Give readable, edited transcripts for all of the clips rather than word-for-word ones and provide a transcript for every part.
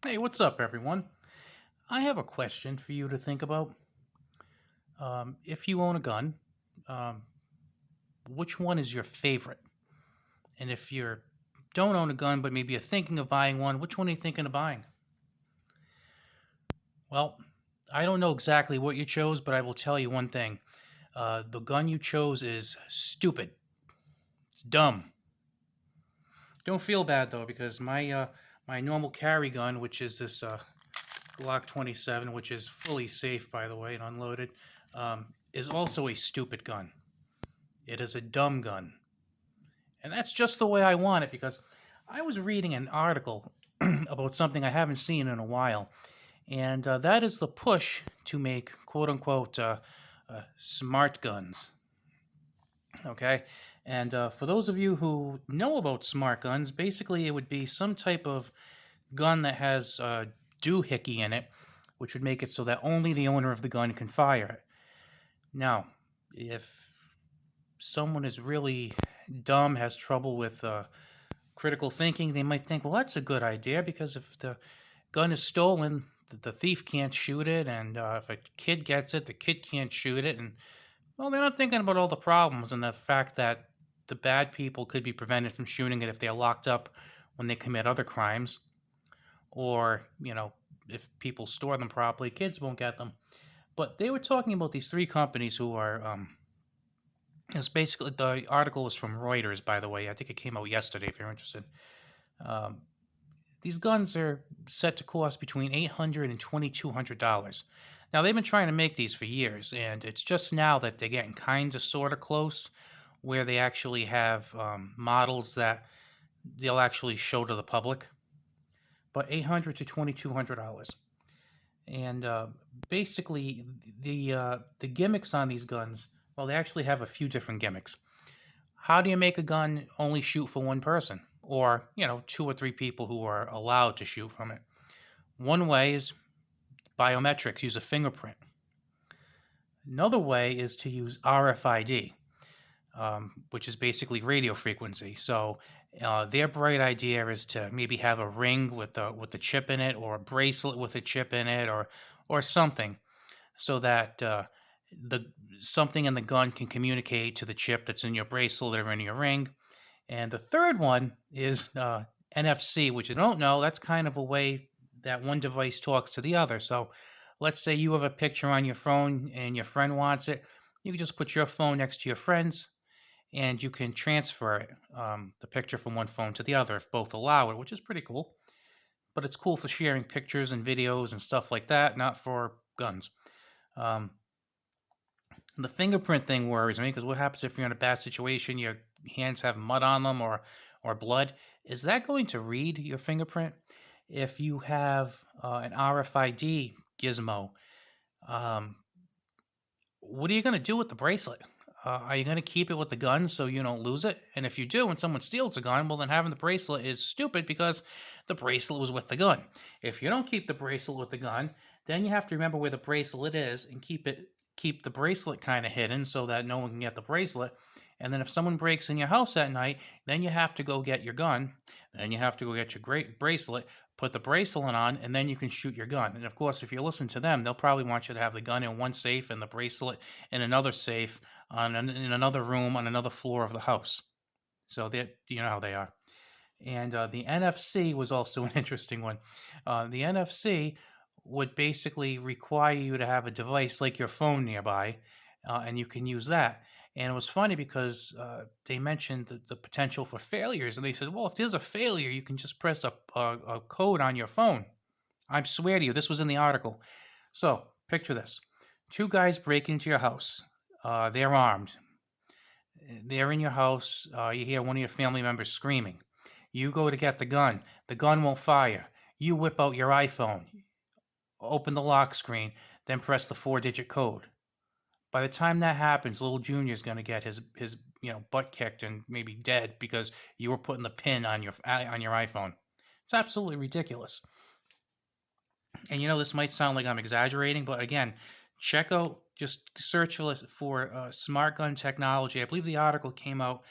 Hey, what's up, everyone? I have a question for you to think about. If you own a gun, um, which one is your favorite? And if you don't own a gun, but maybe you're thinking of buying one, which one are you thinking of buying? Well, I don't know exactly what you chose, but I will tell you one thing. The gun you chose is stupid. It's dumb. Don't feel bad though, because my normal carry gun, which is this Glock 27, which is fully safe, by the way, and unloaded, is also a stupid gun. It is a dumb gun. And that's just the way I want it because I was reading an article about something I haven't seen in a while, and that is the push to make quote unquote smart guns. Okay? And for those of you who know about smart guns, basically it would be some type of gun that has doohickey in it, which would make it so that only the owner of the gun can fire it. Now, if someone is really dumb, has trouble with critical thinking, they might think, well, that's a good idea because if the gun is stolen, the thief can't shoot it, and if a kid gets it, the kid can't shoot it. And, well, they're not thinking about all the problems and the fact that the bad people could be prevented from shooting it if they're locked up when they commit other crimes. Or, if people store them properly, kids won't get them. But they were talking about these three companies who are it's basically the article was from Reuters, by the way. I think it came out yesterday. If you're interested, um, these guns are set to cost between $800 and $2,200. Now they've been trying to make these for years, and it's just now that they're getting kind of, sort of close, where they actually have models that they'll actually show to the public. But $800 to $2,200, and basically the gimmicks on these guns. Well, they actually have a few different gimmicks. How do you make a gun only shoot for one person? Or, two or three people who are allowed to shoot from it. One way is biometrics, use a fingerprint. Another way is to use RFID, which is basically radio frequency. So their bright idea is to maybe have a ring with a chip in it, or a bracelet with a chip in it, or something, so that the something in the gun can communicate to the chip that's in your bracelet or in your ring. And the third one is NFC, which I don't know. That's kind of a way that one device talks to the other. So let's say you have a picture on your phone and your friend wants it. You can just put your phone next to your friend's, and you can transfer it, the picture from one phone to the other if both allow it, which is pretty cool. But it's cool for sharing pictures and videos and stuff like that, not for guns. Um, the fingerprint thing worries me because what happens if you're in a bad situation, your hands have mud on them or blood? Is that going to read your fingerprint? If you have an RFID gizmo, um, what are you going to do with the bracelet? Are you going to keep it with the gun so you don't lose it? And if you do, and someone steals the gun, well, then having the bracelet is stupid because the bracelet was with the gun. If you don't keep the bracelet with the gun, then you have to remember where the bracelet is and keep the bracelet kind of hidden so that no one can get the bracelet. And then if someone breaks in your house at night, then you have to go get your gun. Then you have to go get your great bracelet, put the bracelet on, and then you can shoot your gun. And of course, if you listen to them, they'll probably want you to have the gun in one safe and the bracelet in another safe in another room on another floor of the house. So that you know how they are. And the NFC was also an interesting one. The NFC would basically require you to have a device like your phone nearby, and you can use that. And it was funny because they mentioned the potential for failures, and they said, "Well, if there's a failure, you can just press a code on your phone." I swear to you, this was in the article. So picture this: two guys break into your house. They're armed. They're in your house. You hear one of your family members screaming. You go to get the gun. The gun won't fire. You whip out your iPhone, open the lock screen, then press the 4-digit code. By the time that happens, little Junior's going to get his butt kicked and maybe dead because you were putting the pin on your iPhone. It's absolutely ridiculous. And this might sound like I'm exaggerating, but again, check out, just search for smart gun technology. I believe the article came out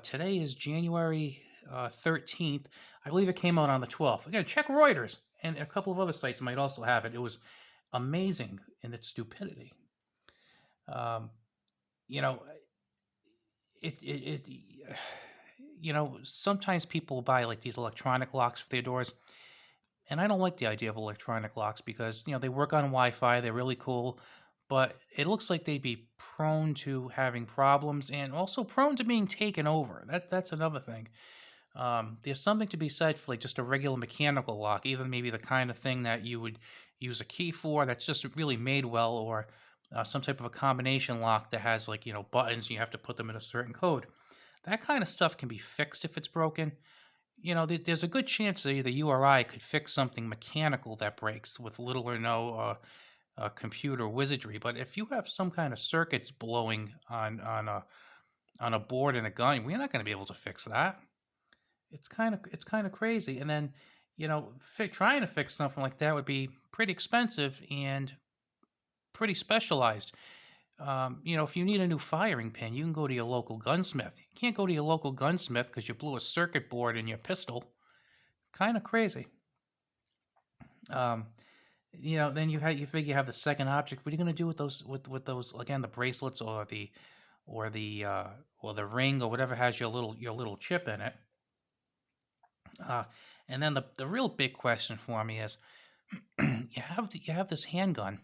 today is January 13th. I believe it came out on the 12th. Again, check Reuters, and a couple of other sites might also have it. It was amazing in its stupidity. Um, you know, it sometimes people buy like these electronic locks for their doors, and I don't like the idea of electronic locks because they work on Wi-Fi. They're really cool, but it looks like they'd be prone to having problems and also prone to being taken over. That's another thing. There's something to be said for like just a regular mechanical lock, either maybe the kind of thing that you would use a key for that's just really made well, or some type of a combination lock that has like buttons and you have to put them in a certain code. That kind of stuff can be fixed if it's broken. There's a good chance that either you or I could fix something mechanical that breaks with little or no computer wizardry. But if you have some kind of circuits blowing on a board in a gun, we're not going to be able to fix that. It's kind of crazy. And then trying to fix something like that would be pretty expensive and pretty specialized. If you need a new firing pin, you can go to your local gunsmith. You can't go to your local gunsmith because you blew a circuit board in your pistol. Kind of crazy. Um, then you figure you have the second object. What are you going to do with those again, the bracelets or the ring or whatever has your little chip in it? Uh, and then the real big question for me is, you have this handgun,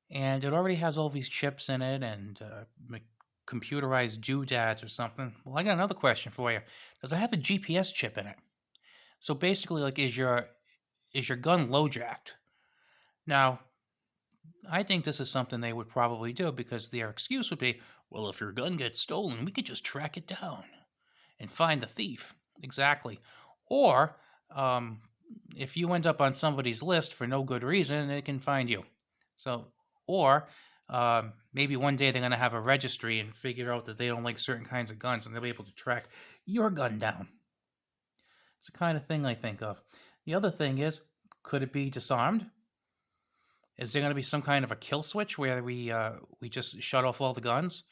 and it already has all these chips in it and computerized doodads or something. Well, I got another question for you. Does it have a GPS chip in it? So basically, like, is your gun low jacked? Now, I think this is something they would probably do because their excuse would be, well, if your gun gets stolen, we could just track it down and find the thief. Exactly. Or um, if you end up on somebody's list for no good reason, they can find you. So, or maybe one day they're going to have a registry and figure out that they don't like certain kinds of guns and they'll be able to track your gun down. It's the kind of thing I think of. The other thing is, could it be disarmed? Is there going to be some kind of a kill switch where we just shut off all the guns?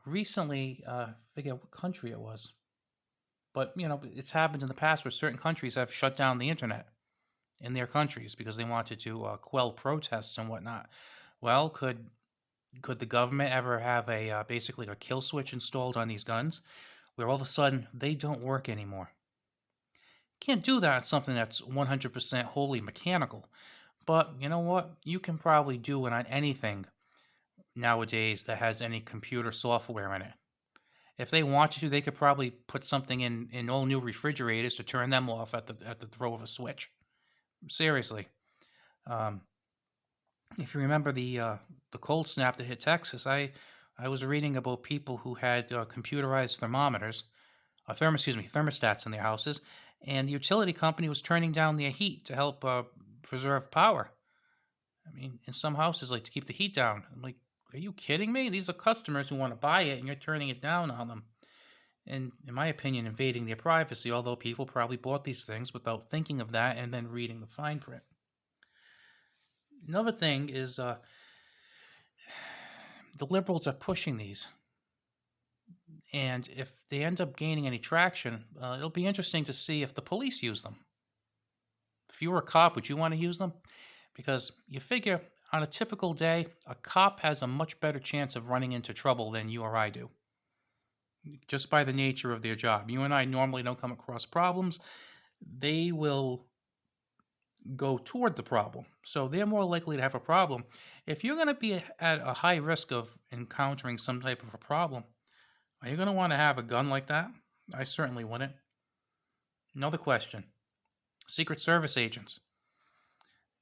Recently, I forget what country it was, but it's happened in the past where certain countries have shut down the internet in their countries because they wanted to quell protests and whatnot. Well, could the government ever have a basically a kill switch installed on these guns, where all of a sudden they don't work anymore? Can't do that on something that's 100% wholly mechanical. But you know what? You can probably do it on anything nowadays that has any computer software in it. If they wanted to, they could probably put something in all new refrigerators to turn them off at the throw of a switch. Seriously. Um, if you remember the cold snap that hit Texas, I was reading about people who had computerized thermometers, thermostats in their houses, and the utility company was turning down their heat to help preserve power. I mean, in some houses, like to keep the heat down. I'm like, are you kidding me? These are customers who want to buy it, and you're turning it down on them. And in my opinion, invading their privacy, although people probably bought these things without thinking of that and then reading the fine print. Another thing is the liberals are pushing these. And if they end up gaining any traction, it'll be interesting to see if the police use them. If you were a cop, would you want to use them? Because you figure on a typical day, a cop has a much better chance of running into trouble than you or I do, just by the nature of their job. You and I normally don't come across problems. They will go toward the problem. So they're more likely to have a problem. If you're going to be at a high risk of encountering some type of a problem, are you going to want to have a gun like that? I certainly wouldn't. Another question. Secret Service agents.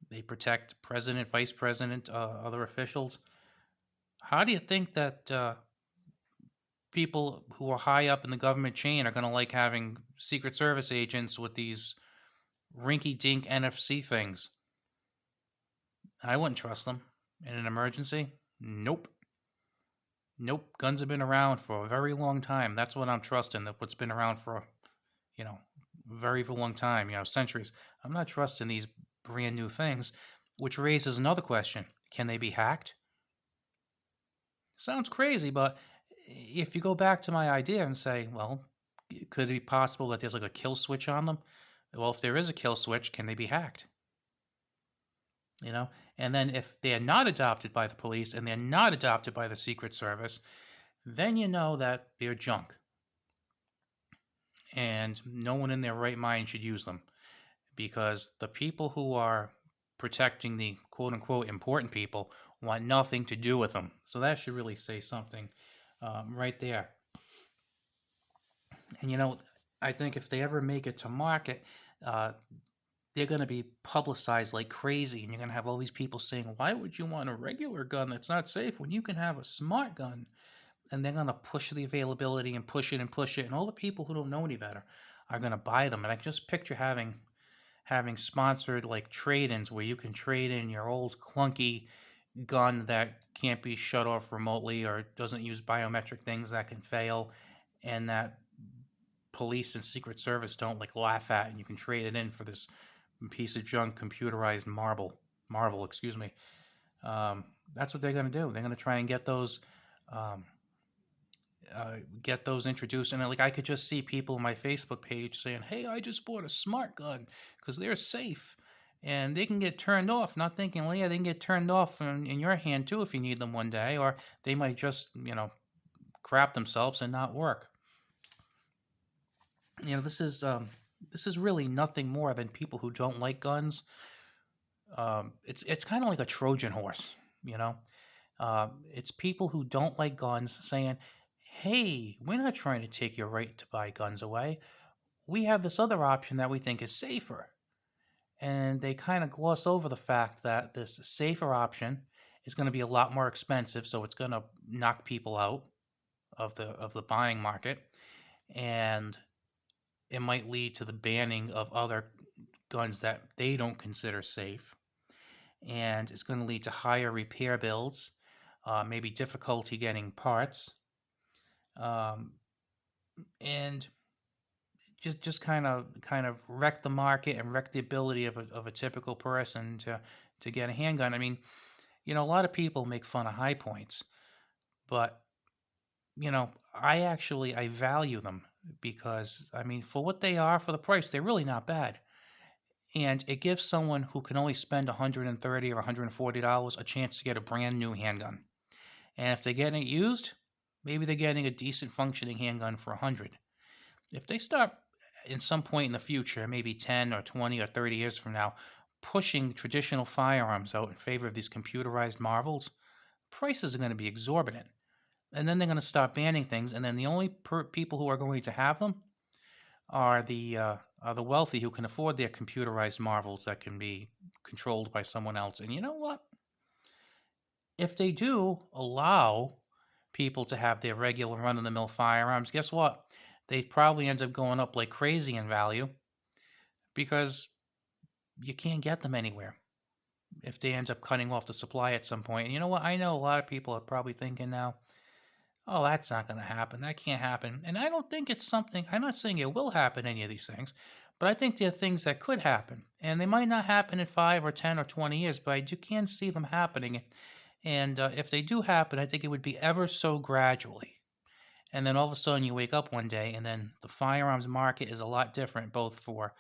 They protect president, vice president, other officials. How do you think that people who are high up in the government chain are going to like having Secret Service agents with these rinky-dink NFC things? I wouldn't trust them in an emergency. Nope. Nope. Guns have been around for a very long time. That's what I'm trusting. That what's been around for, a very long time. Centuries. I'm not trusting these brand new things, which raises another question: can they be hacked? Sounds crazy, but if you go back to my idea and say, well, Could it be possible that there's like a kill switch on them? Well, if there is a kill switch, can they be hacked? You know, and then if they're not adopted by the police and they're not adopted by the Secret Service, then you know that they're junk, and no one in their right mind should use them, because the people who are protecting the quote unquote important people want nothing to do with them. So that should really say something right there. And I think if they ever make it to market, uh, they're going to be publicized like crazy, and you're going to have all these people saying, "Why would you want a regular gun that's not safe when you can have a smart gun?" And they're going to push the availability and push it and push it, and all the people who don't know any better are going to buy them. And I can just picture having sponsored like trade-ins where you can trade in your old clunky gun that can't be shut off remotely or doesn't use biometric things that can fail, and that police and Secret Service don't like laugh at, and you can trade it in for this piece of junk computerized marvel, excuse me. That's what they're going to do. They're going to try and um, get those introduced. And like I could just see people on my Facebook page saying, "Hey, I just bought a smart gun because they're safe." And they can get turned off, not thinking, well, yeah, they can get turned off in your hand too if you need them one day, or they might just, crap themselves and not work. This is really nothing more than people who don't like guns. It's kind of like a Trojan horse, you know. It's people who don't like guns saying, "Hey, we're not trying to take your right to buy guns away. We have this other option that we think is safer." And they kind of gloss over the fact that this safer option is going to be a lot more expensive, so it's going to knock people out of the buying market, and it might lead to the banning of other guns that they don't consider safe, and it's going to lead to higher repair bills, maybe difficulty getting parts, um, and just kind of wreck the market and wreck the ability of a typical person to get a handgun. I mean, a lot of people make fun of high points, but I value them, because I mean, for what they are, for the price, they're really not bad. And it gives someone who can only spend $130 or $140 a chance to get a brand new handgun. And if they're getting it used, maybe they're getting a decent functioning handgun for 100. If they start in some point in the future, maybe 10 or 20 or 30 years from now, pushing traditional firearms out in favor of these computerized marvels, prices are going to be exorbitant. And then they're going to start banning things, and then the only people who are going to have them are the wealthy who can afford their computerized marvels that can be controlled by someone else. And you know what? If they do allow people to have their regular run-of-the-mill firearms, guess what? They probably end up going up like crazy in value, because you can't get them anywhere if they end up cutting off the supply at some point. And you know what? I know a lot of people are probably thinking now, "Oh, that's not going to happen. That can't happen." And I don't think it's something, I'm not saying it will happen, any of these things, but I think there are things that could happen. And they might not happen in 5 or 10 or 20 years, but can see them happening. And if they do happen, I think it would be ever so gradually. And then all of a sudden you wake up one day, and then the firearms market is a lot different, both for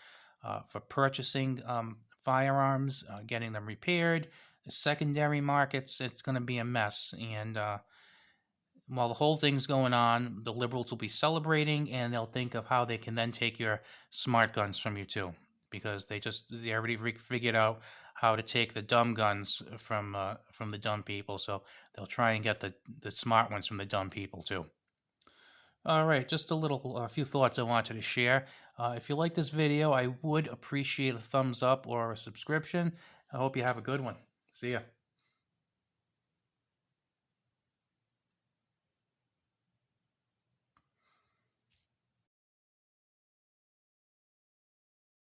purchasing firearms, getting them repaired, the secondary markets. It's going to be a mess. And while the whole thing's going on, the liberals will be celebrating, and they'll think of how they can then take your smart guns from you too, because they already figured out how to take the dumb guns from the dumb people. So they'll try and get the smart ones from the dumb people too. All right, just a few thoughts I wanted to share. If you like this video, I would appreciate a thumbs up or a subscription. I hope you have a good one. See ya.